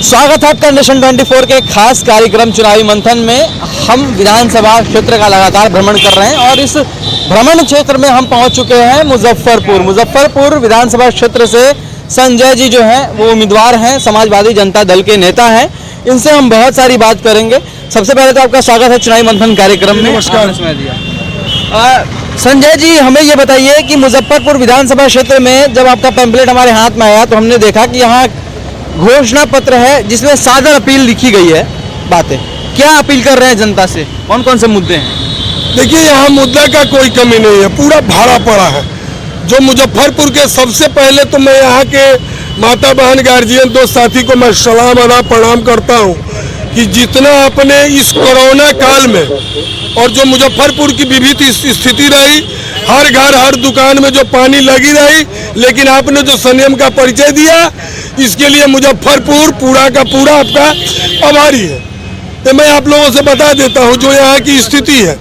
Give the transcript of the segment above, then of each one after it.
स्वागत है आपका नेशन 24 के खास कार्यक्रम चुनावी मंथन में। हम विधानसभा क्षेत्र का लगातार भ्रमण कर रहे हैं और इस भ्रमण क्षेत्र में हम पहुंच चुके हैं मुजफ्फरपुर विधानसभा क्षेत्र से संजय जी जो हैं वो उम्मीदवार हैं, समाजवादी जनता दल के नेता हैं। इनसे हम बहुत सारी बात करेंगे। सबसे पहले तो आपका स्वागत है चुनावी मंथन कार्यक्रम में। नमस्कार। संजय जी, हमें ये बताइए कि मुजफ्फरपुर विधानसभा क्षेत्र में जब आपका पैम्पलेट हमारे हाथ में आया तो हमने देखा कि यहाँ घोषणा पत्र है जिसमें सादर अपील लिखी गई है। बातें क्या अपील कर रहे हैं जनता से, कौन कौन से मुद्दे हैं? देखिए, यहाँ मुद्दा का कोई कमी नहीं है, पूरा भरा पड़ा है। जो मुजफ्फरपुर के सबसे पहले तो मैं यहाँ के माता बहन गार्जियन दोस्त साथी को मैं सलाम अदा प्रणाम करता हूँ कि जितना अपने इस कोरोना काल में और जो मुजफ्फरपुर की विभिन्न स्थिति रही, हर घर हर दुकान में जो पानी लगी रही, लेकिन आपने जो संयम का परिचय दिया, इसके लिए मुजफ्फरपुर पूरा का पूरा आपका आभारी है। तो मैं आप लोगों से बता देता हूं जो यहाँ की स्थिति है।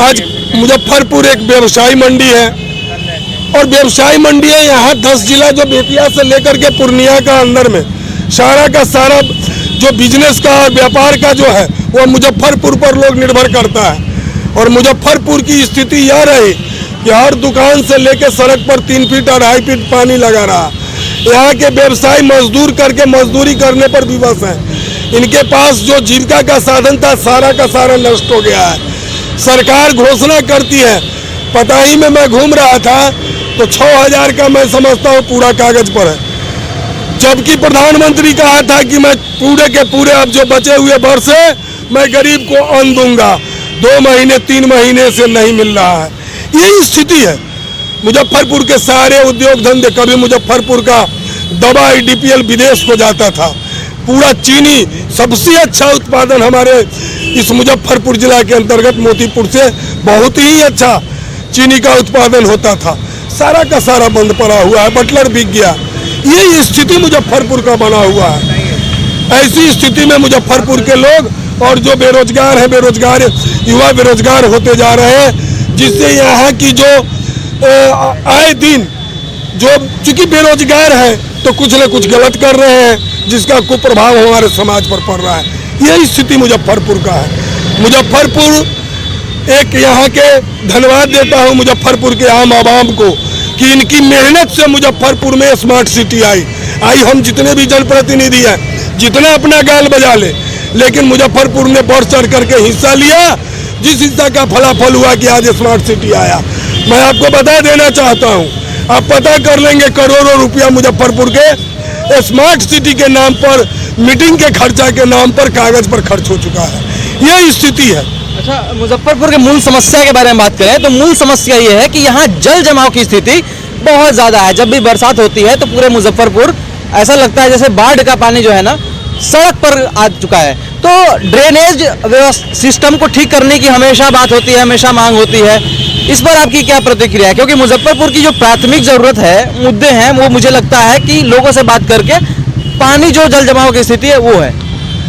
आज मुजफ्फरपुर एक व्यवसायी मंडी है और व्यवसायी मंडी है। यहाँ 10 जिला जो बेतिया से लेकर के पूर्णिया का अंदर में सारा का सारा जो बिजनेस का और व्यापार का जो है वो मुजफ्फरपुर पर लोग निर्भर करता है। और मुजफ्फरपुर की स्थिति यह रही कि हर दुकान से लेकर सड़क पर 3 फीट और 2.5 फीट पानी लगा रहा। यहाँ के व्यवसायी मजदूर करके मजदूरी करने पर विवश हैं। इनके पास जो जीविका का साधन था सारा का सारा नष्ट हो गया है। सरकार घोषणा करती है, पता ही में मैं घूम रहा था तो 6000 का मैं समझता हूँ पूरा कागज पर है, जबकि प्रधानमंत्री कहा था कि मैं पूरे के पूरे अब जो बचे हुए वर्ष है मैं गरीब को अन्न दूंगा। 2 महीने 3 महीने से नहीं मिल रहा है। यही स्थिति है। मुजफ्फरपुर के सारे उद्योग धंधे, कभी मुजफ्फरपुर का दवा डीपीएल विदेश को जाता था। पूरा चीनी सबसे अच्छा उत्पादन हमारे इस मुजफ्फरपुर जिला के अंतर्गत मोतीपुर से बहुत ही अच्छा चीनी का उत्पादन होता था। सारा का सारा बंद पड़ा हुआ है, बटलर बिक गया। ये स्थिति मुजफ्फरपुर का बना हुआ है। ऐसी स्थिति में मुजफ्फरपुर के लोग और जो बेरोजगार है, बेरोजगार युवा बेरोजगार होते जा रहे हैं, जिससे यहाँ की जो आए दिन जो चूंकि बेरोजगार है तो कुछ न कुछ गलत कर रहे हैं, जिसका कुप्रभाव हमारे समाज पर पड़ रहा है। यही स्थिति मुजफ्फरपुर का है। मुजफ्फरपुर एक यहाँ के धन्यवाद देता हूँ मुजफ्फरपुर के आम आवाम को कि इनकी मेहनत से मुजफ्फरपुर में स्मार्ट सिटी आई। हम जितने भी जनप्रतिनिधि हैं जितना अपना गाल बजा ले, लेकिन मुजफ्फरपुर ने बढ़ चढ़ करके हिस्सा लिया। जिस हिस्सा का फलाफल हुआ कि आज स्मार्ट सिटी आया। मैं आपको बता देना चाहता हूं, आप पता कर लेंगे करोड़ों रुपया मुजफ्फरपुर के स्मार्ट सिटी के नाम पर, मीटिंग के खर्चा के नाम पर कागज पर खर्च हो चुका है। यही स्थिति है। अच्छा, मुजफ्फरपुर के मूल समस्या के बारे में बात करें तो मूल समस्या ये है कि यहाँ जल जमाव की स्थिति बहुत ज़्यादा है। जब भी बरसात होती है तो पूरे मुजफ्फरपुर ऐसा लगता है जैसे बाढ़ का पानी जो है ना सड़क पर आ चुका है। तो ड्रेनेज सिस्टम को ठीक करने की हमेशा बात होती है, हमेशा मांग होती है। इस पर आपकी क्या प्रतिक्रिया है? क्योंकि मुजफ्फरपुर की जो प्राथमिक जरूरत है, मुद्दे हैं, वो मुझे लगता है कि लोगों से बात करके पानी जो जल जमाव की स्थिति है वो है।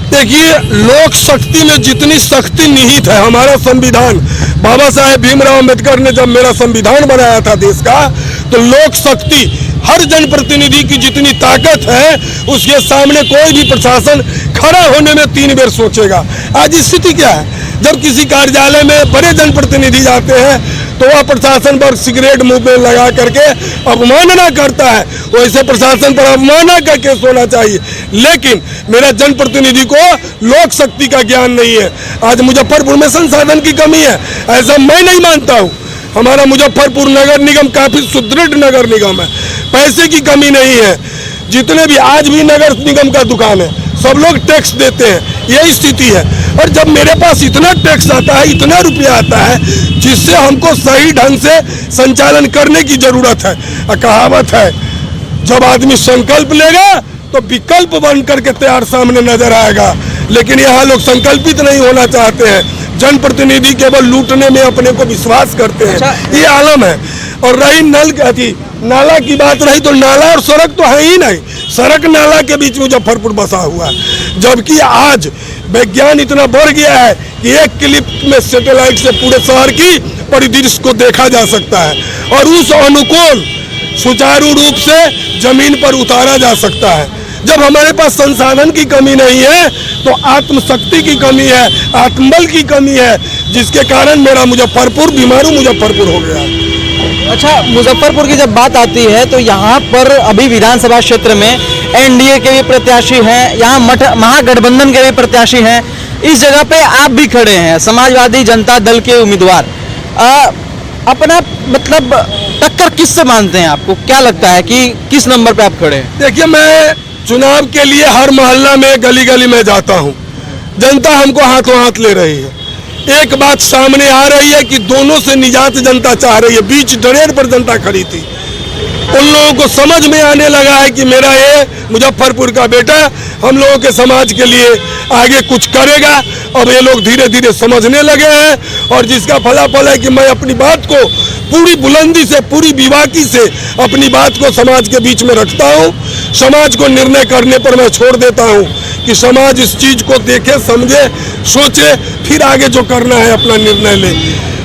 देखिए, लोक शक्ति में जितनी शक्ति निहित है, हमारा संविधान बाबा साहेब भीमराव अम्बेडकर ने जब मेरा संविधान बनाया था देश का, तो लोक शक्ति हर जनप्रतिनिधि की जितनी ताकत है उसके सामने कोई भी प्रशासन खड़ा होने में 3 बार सोचेगा। आज स्थिति क्या है? जब किसी कार्यालय में बड़े जनप्रतिनिधि जाते हैं तो वह प्रशासन पर सिगरेट मुंह में लगा करके अवमानना करता है। वैसे प्रशासन पर अवमानना का केस होना चाहिए, लेकिन मेरा जनप्रतिनिधि को लोक शक्ति का ज्ञान नहीं है। आज मुजफ्फरपुर में संसाधन की कमी है, ऐसा मैं नहीं मानता हूँ। हमारा मुजफ्फरपुर नगर निगम काफी सुदृढ़ नगर निगम है, पैसे की कमी नहीं है। जितने भी आज भी नगर निगम का दुकान है सब लोग टैक्स देते हैं, यही स्थिति है। और जब मेरे पास इतना टैक्स आता है, इतना रुपया आता है, जिससे हमको सही ढंग से संचालन करने की जरूरत है। कहावत है, जब आदमी संकल्प लेगा तो विकल्प बन करके तैयार सामने नजर आएगा। लेकिन यहाँ लोग संकल्पित नहीं होना चाहते हैं। जनप्रतिनिधि केवल लूटने में अपने को विश्वास करते हैं। ये आलम है। और रही नाला की बात रही तो नाला और सड़क तो है ही नहीं। सड़क नाला के बीच मुजफ्फरपुर बसा हुआ है, जबकि आज विज्ञान इतना बढ़ गया है कि एक क्लिप में सैटेलाइट से पूरे शहर की परिदृश्य को देखा जा सकता है और उस अनुकूल सुचारू रूप से जमीन पर उतारा जा सकता है। जब हमारे पास संसाधन की कमी नहीं है तो आत्मशक्ति की कमी है, आत्मबल की कमी है, जिसके कारण मेरा मुजफ्फरपुर बीमारू मुजफ्फरपुर हो गया। अच्छा, मुजफ्फरपुर की जब बात आती है तो यहाँ पर अभी विधानसभा क्षेत्र में एनडीए के भी प्रत्याशी हैं, यहाँ महागठबंधन के भी प्रत्याशी हैं, इस जगह पे आप भी खड़े हैं, समाजवादी जनता दल के उम्मीदवार। अपना मतलब टक्कर किससे मानते हैं? आपको क्या लगता है कि किस नंबर पे आप खड़े हैं? देखिए, मैं चुनाव के लिए हर मोहल्ला में गली गली में जाता हूँ, जनता हमको हाथों हाथ ले रही है। एक बात सामने आ रही है कि दोनों से निजात जनता चाह रही है, बीच डरेर पर जनता खड़ी थी। उन लोगों को समझ में आने लगा है कि मेरा ये मुजफ्फरपुर का बेटा हम लोगों के समाज के लिए आगे कुछ करेगा। अब ये लोग धीरे धीरे समझने लगे हैं और जिसका फलाफल है कि मैं अपनी बात को पूरी बुलंदी से, पूरी बेबाकी से अपनी बात को समाज के बीच में रखता हूँ। समाज को निर्णय करने पर मैं छोड़ देता हूँ कि समाज इस चीज को देखे, समझे, सोचे, फिर आगे जो करना है अपना निर्णय ले।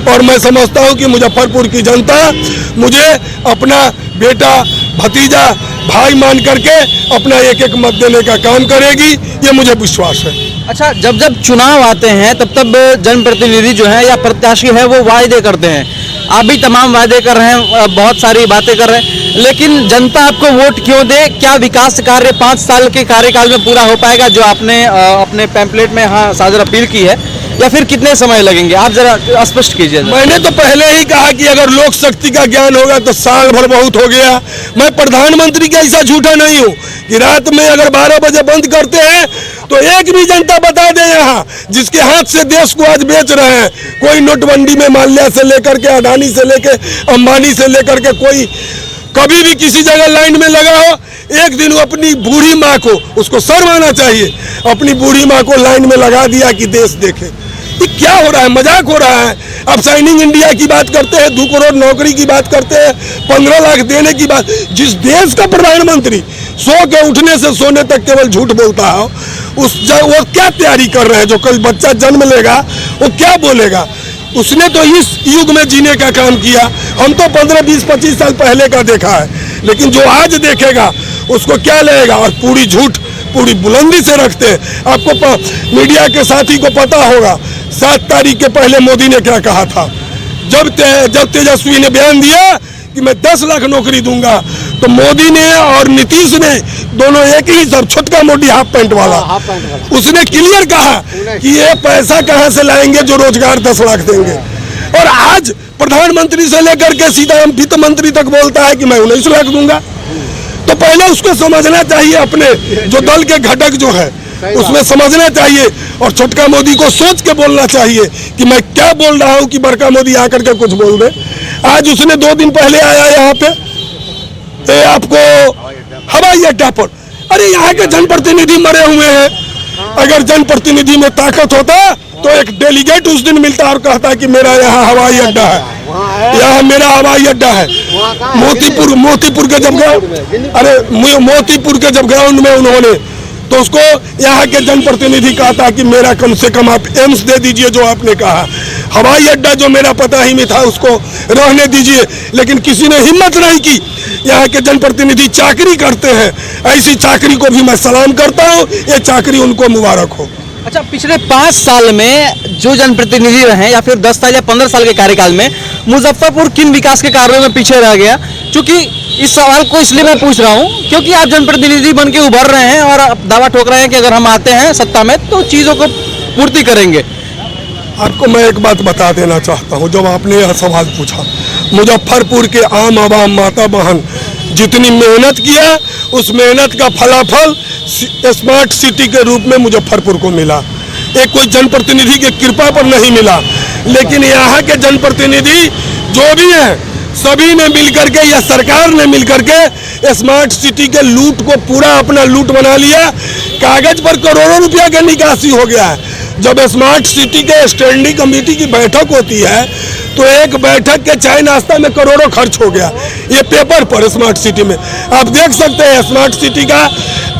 और मैं समझता हूँ कि मुजफ्फरपुर की जनता मुझे अपना बेटा, भतीजा, भाई मान करके अपना एक एक मत देने का काम करेगी, ये मुझे विश्वास है। अच्छा, जब जब चुनाव आते हैं तब तब जनप्रतिनिधि जो है या प्रत्याशी है वो वायदे करते हैं, आप भी तमाम वायदे कर रहे हैं, बहुत सारी बातें कर रहे हैं, लेकिन जनता आपको वोट क्यों दे? क्या विकास कार्य 5 साल के कार्यकाल में पूरा हो पाएगा जो आपने अपने पैम्पलेट में हाँ सादर अपील की है, या फिर कितने समय लगेंगे? आप जरा स्पष्ट कीजिए। मैंने तो पहले ही कहा कि अगर लोक शक्ति का ज्ञान होगा तो साल भर बहुत हो गया। मैं प्रधानमंत्री का ऐसा झूठा नहीं हूँ कि रात में अगर 12 बजे बंद करते हैं तो एक भी जनता बता दे यहाँ जिसके हाथ से देश को आज बेच रहे हैं। कोई नोटबंदी में माल्या से लेकर के, अडानी से लेकर, अंबानी से लेकर के, कोई कभी भी किसी जगह लाइन में लगा हो, एक दिन वो अपनी बूढ़ी माँ को, उसको शर्म आना चाहिए, अपनी बूढ़ी माँ को लाइन में लगा दिया कि देश देखे। ये क्या हो रहा है? मजाक हो रहा है। अब शाइनिंग इंडिया की बात करते हैं, 2 करोड़ नौकरी की बात करते हैं, 15 लाख देने की बात। जिस देश का प्रधानमंत्री सो के उठने से सोने तक केवल झूठ बोलता है, वो क्या तैयारी कर रहे हैं? जो कल बच्चा जन्म लेगा वो क्या बोलेगा? उसने तो इस युग में जीने का काम किया। हम तो 15, 20, 25 साल पहले का देखा है, लेकिन जो आज देखेगा उसको क्या लगेगा? और पूरी झूठ पूरी बुलंदी से रखते हैं। आपको मीडिया के साथी को पता होगा 7 तारीख के पहले मोदी ने क्या कहा था? जब तेजस्वी ने बयान दिया कि मैं 10 लाख नौकरी दूंगा, तो मोदी ने और नीतीश ने दोनों एक ही, सब छोटका मोटी हाफ पैंट वाला, उसने क्लियर कहा कि ये पैसा कहां से लाएंगे जो रोजगार 10 लाख देंगे। और आज प्रधानमंत्री से लेकर के सीधा वित्त मंत्री तक बोलता है कि मैं 19 लाख दूंगा। तो पहले उसको समझना चाहिए, अपने जो दल के घटक जो है उसमें समझना चाहिए, और छोटका मोदी को सोच के बोलना चाहिए कि मैं क्या बोल रहा हूं कि बड़का मोदी आकर के कुछ बोल दे। आज उसने 2 दिन पहले आया यहाँ पे आपको हवाई अड्डा पर, अरे यहाँ के जनप्रतिनिधि मरे हुए हैं। अगर जनप्रतिनिधि में ताकत होता तो एक डेलीगेट उस दिन मिलता और कहता कि मेरा यहाँ हवाई अड्डा है, यहाँ मेरा हवाई अड्डा है। मोतीपुर के जब मोतीपुर के जब ग्राउंड में उन्होंने, तो उसको यहाँ के जनप्रतिनिधि कहता कि मेरा कम से कम आप एम्स दे दीजिए जो आपने कहा, हवाई अड्डा जो मेरा पता ही में था उसको रहने दीजिए। लेकिन किसी ने हिम्मत नहीं की। यहाँ के जनप्रतिनिधि चाकरी करते हैं, ऐसी चाकरी को भी मैं सलाम करता हूँ, ये चाकरी उनको मुबारक हो। अच्छा, पिछले 5 साल में जो जनप्रतिनिधि रहे या फिर 10 साल या 15 साल के कार्यकाल में मुजफ्फरपुर किन विकास के कार्यों में पीछे रह गया? क्योंकि इस सवाल को इसलिए मैं पूछ रहा हूँ क्योंकि आप जनप्रतिनिधि बन के उभर रहे हैं और आप दावा ठोक रहे हैं कि अगर हम आते हैं सत्ता में तो चीज़ों को पूर्ति करेंगे। आपको मैं एक बात बता देना चाहता हूँ, जब आपने यह सवाल पूछा, मुजफ्फरपुर के आम आवाम, माता बहन जितनी मेहनत किया, उस मेहनत का फलाफल स्मार्ट सिटी के रूप में मुजफ्फरपुर को मिला। एक कोई जनप्रतिनिधि की कृपा पर नहीं मिला, लेकिन यहाँ के जनप्रतिनिधि जो भी हैं सभी ने मिलकर के या सरकार ने मिलकर के स्मार्ट सिटी के लूट को पूरा अपना लूट बना लिया। कागज पर करोड़ों रुपया का निकासी हो गया है। जब स्मार्ट सिटी के स्टैंडिंग कमेटी की बैठक होती है तो एक बैठक के चाय नाश्ता में करोड़ों खर्च हो गया। ये पेपर पर स्मार्ट सिटी में आप देख सकते हैं, स्मार्ट सिटी का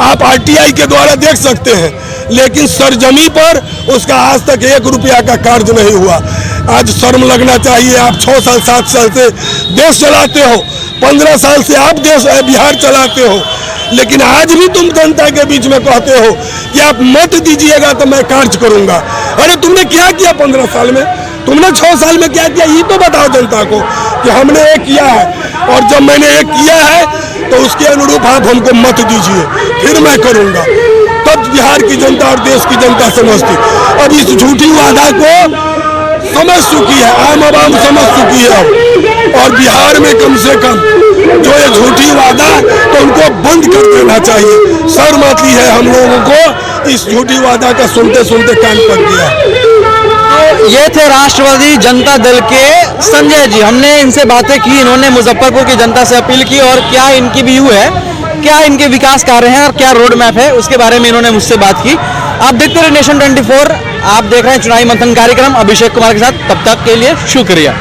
आप RTI के द्वारा देख सकते हैं, लेकिन सरजमी पर उसका आज तक 1 रुपया का कार्य नहीं हुआ। आज शर्म लगना चाहिए। आप 6 साल 7 साल से देश चलाते हो, 15 साल से आप देश बिहार चलाते हो, लेकिन आज भी तुम जनता के बीच में कहते हो कि आप मत दीजिएगा तो मैं कार्य करूंगा। अरे तुमने क्या किया 15 साल में, तुमने 6 साल में क्या किया, ये तो बताओ जनता को कि हमने ये किया है, और जब मैंने ये किया है तो उसके अनुरूप आप हमको मत दीजिए, फिर मैं करूंगा। तब बिहार की जनता और देश की जनता समझती। अब इस झूठी वादा को समझ चुकी है, आम आवाम समझ चुकी है अब। और बिहार में कम से कम जो ये झूठी वादा, तो उनको बंद कर देना चाहिए। शर्म आती है हम लोगों को, इस झूठी वादा का सुनते सुनते कान पक गया। तो ये थे राष्ट्रवादी जनता दल के संजय जी। हमने इनसे बातें की, इन्होंने मुजफ्फरपुर की जनता से अपील की और क्या इनकी व्यू है, क्या इनके विकास कार्य हैं और क्या रोड मैप है, उसके बारे में इन्होंने मुझसे बात की। आप देखते रहे नेशन 24, आप देख रहे हैं चुनावी मंथन कार्यक्रम अभिषेक कुमार के साथ। तब तक के लिए शुक्रिया।